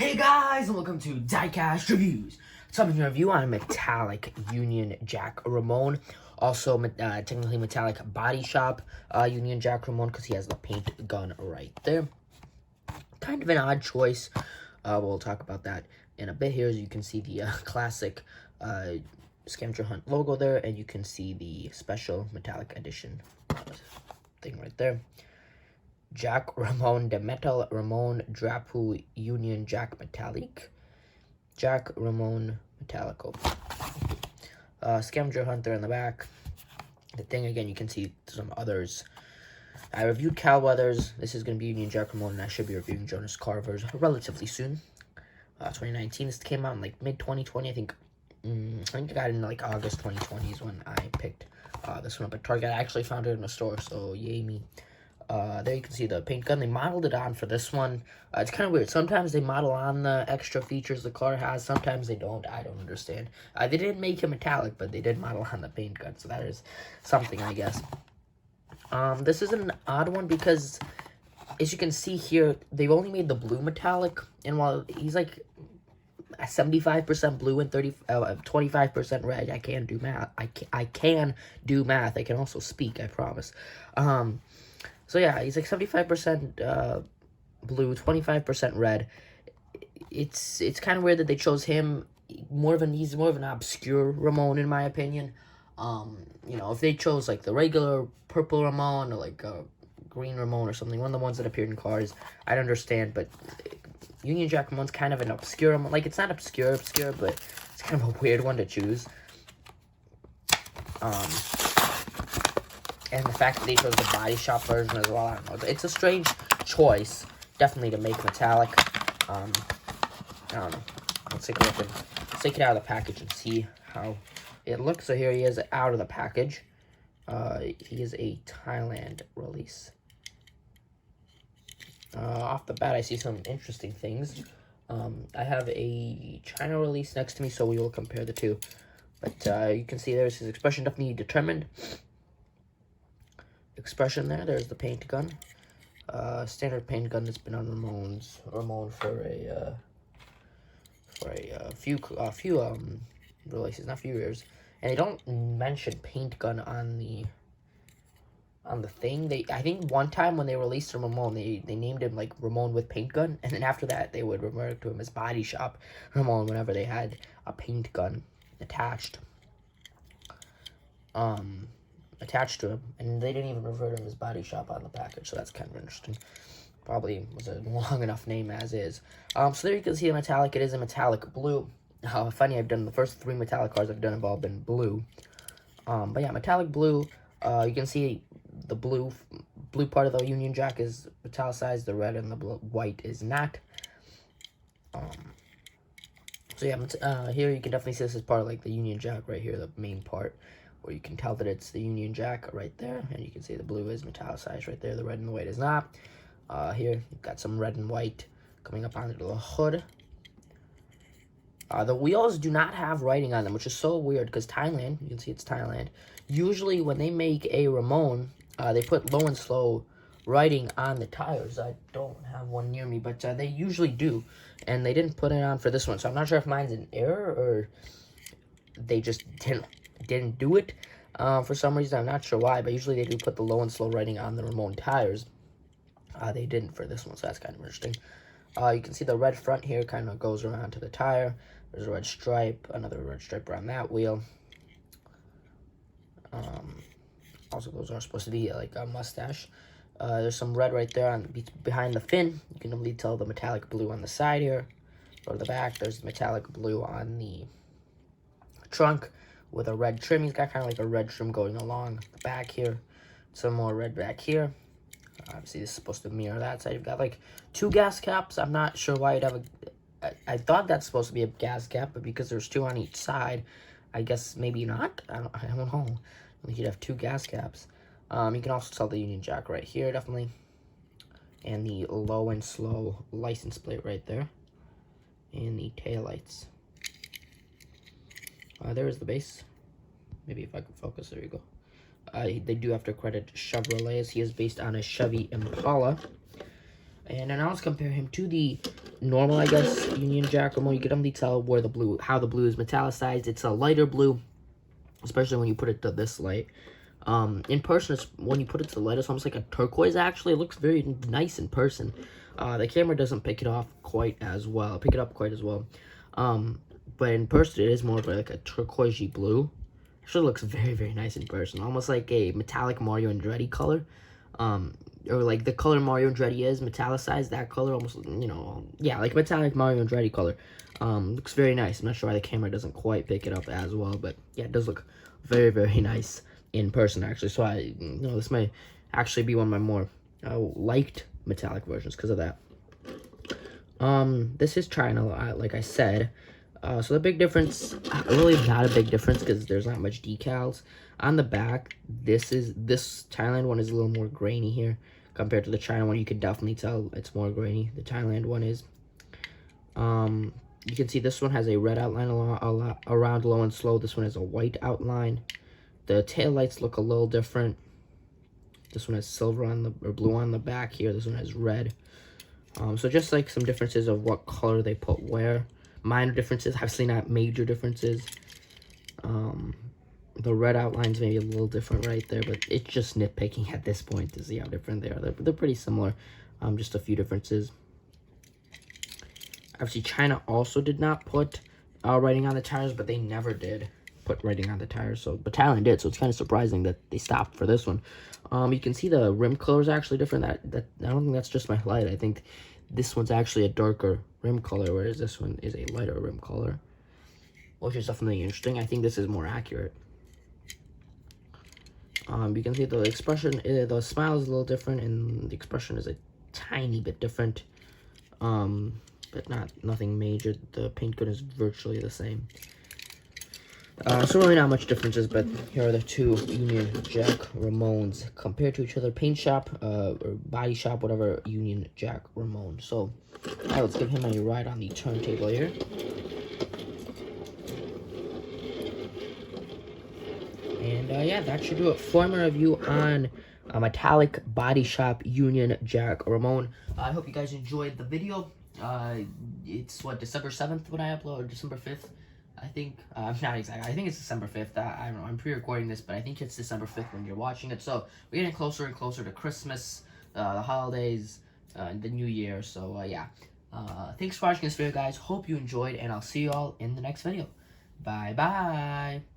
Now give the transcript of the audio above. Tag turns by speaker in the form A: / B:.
A: Hey guys, and welcome to Diecast Reviews. So I'm going to review on a metallic Union Jack Ramon. Also, technically metallic Body Shop Union Jack Ramon because he has the paint gun right there. Kind of an odd choice. We'll talk about that in a bit here. As you can see the classic Scavenger Hunt logo there, and you can see the special metallic edition thing right there. Jack Ramon de Metal Ramon Drapu Union Jack Metallic. Jack Ramon Metallico. Scavenger Hunter in the back. The thing again, you can see some others. I reviewed Cal Weathers. This is going to be Union Jack Ramon, and I should be reviewing Jonas Carver's relatively soon. 2019. This came out in like mid 2020, I think. I think I got it in like August 2020 is when I picked this one up at Target. I actually found it in a store, so yay me. There you can see the paint gun. They modeled it on for this one. It's kind of weird. Sometimes they model on the extra features the car has. Sometimes they don't. I don't understand. They didn't make it metallic, but they did model on the paint gun. So that is something, I guess. This is an odd one because, as you can see here, they've only made the blue metallic. And while he's like 75% blue and 25% red, I can do math. I can do math. I can also speak, I promise. So yeah, he's like 75% blue, 25% red. It's kind of weird that they chose him. He's more of an obscure Ramon in my opinion. You know, if they chose like the regular purple Ramon or like a green Ramon or something, one of the ones that appeared in cars, I'd understand. But Union Jack Ramon's kind of an obscure Ramon. Like, it's not obscure, but it's kind of a weird one to choose. And the fact that they chose the Body Shop version as well, I don't know. It's a strange choice, definitely, to make metallic. I don't know. Let's take a look let's take it out of the package and see how it looks. So here he is out of the package. He is a Thailand release. Off the bat, I see some interesting things. I have a China release next to me, so we will compare the two. But you can see there's his expression, definitely determined. Expression there's the paint gun, standard paint gun that's been on Ramon for a few releases, not few years, and they don't mention paint gun on the thing. I think one time when they released Ramon, they named him like Ramon with paint gun, and then after that they would refer to him as Body Shop Ramon whenever they had a paint gun attached to him, and they didn't even refer to him as Body Shop on the package, so that's kind of interesting. Probably was a long enough name as is. So there you can see the metallic. It is a metallic blue. Funny, I've done the first 3 metallic cars I've done have all been blue. But yeah, metallic blue. You can see the blue part of the Union Jack is metallicized. The red and the white is not. So yeah, here you can definitely see this is part of like the Union Jack right here, the main part, where you can tell that it's the Union Jack right there, and you can see the blue is metallicized right there, the red and the white is not. Here, you've got some red and white coming up onto the hood. The wheels do not have writing on them, which is so weird, because Thailand, you can see it's Thailand, usually when they make a Ramon, they put low and slow writing on the tires. I don't have one near me, but they usually do, and they didn't put it on for this one, so I'm not sure if mine's an error, or they just didn't do it for some reason. I'm not sure why, but usually they do put the low and slow writing on the Ramon tires. They didn't for this one, so that's kind of interesting. You can see the red front here kind of goes around to the tire. There's a red stripe, another red stripe around that wheel. Also, those are supposed to be like a mustache. There's some red right there behind the fin. You can only tell the metallic blue on the side here. Go to the back. There's metallic blue on the trunk with a red trim. He's got kind of like a red trim going along the back here. Some more red back here. Obviously, this is supposed to mirror that side. You've got like 2 gas caps. I'm not sure why you'd have I thought that's supposed to be a gas cap, but because there's 2 on each side, I guess maybe not. I don't know. I think you'd have 2 gas caps. You can also tell the Union Jack right here, definitely. And the low and slow license plate right there. And the taillights. There is the base. Maybe if I can focus, there you go. They do have to credit Chevrolet, as he is based on a Chevy Impala. And now let's compare him to the normal, I guess, Union Jack remote. You can definitely tell where how the blue is metallicized. It's a lighter blue, especially when you put it to this light. In person, when you put it to the light, it's almost like a turquoise. Actually, it looks very nice in person. The camera doesn't pick it up quite as well. But in person, it is more of like a turquoisey blue. Actually, looks very, very nice in person. Almost like a metallic Mario Andretti color. Or like the color Mario Andretti is metallicized. That color almost, yeah, like metallic Mario Andretti color. Looks very nice. I'm not sure why the camera doesn't quite pick it up as well, but yeah, it does look very, very nice in person, actually. So this might actually be one of my more liked metallic versions because of that. This is China, like I said. So the big difference, really not a big difference because there's not much decals. On the back, this Thailand one is a little more grainy here compared to the China one. You can definitely tell it's more grainy. The Thailand one is. You can see this one has a red outline around low and slow. This one has a white outline. The tail lights look a little different. This one has silver or blue on the back here. This one has red. So just like some differences of what color they put where. Minor differences, obviously not major differences. The red outlines maybe a little different right there, but it's just nitpicking at this point to see how different they are. They're pretty similar, just a few differences. Obviously, China also did not put writing on the tires, but they never did put writing on the tires. But Thailand did, so it's kind of surprising that they stopped for this one. You can see the rim color is actually different. That I don't think that's just my light. I think this one's actually a darker rim color, whereas this one is a lighter rim color, which is definitely interesting. I think this is more accurate. You can see the expression, the smile is a little different, and the expression is a tiny bit different, but nothing major. The paint good is virtually the same. So really not much differences, but here are the two Union Jack Ramones compared to each other. Paint shop, or body shop, whatever, Union Jack Ramone. So, alright, let's give him a ride on the turntable here. And yeah, that should do it for my review on Metallic Body Shop Union Jack Ramone. I hope you guys enjoyed the video. It's what, December 7th when I upload, or December 5th? I think, not exactly, I think it's December 5th, I don't know, I'm pre-recording this, but I think it's December 5th when you're watching it, so we're getting closer and closer to Christmas, the holidays, and the New Year, so, yeah. Thanks for watching this video, guys, hope you enjoyed, and I'll see you all in the next video. Bye-bye!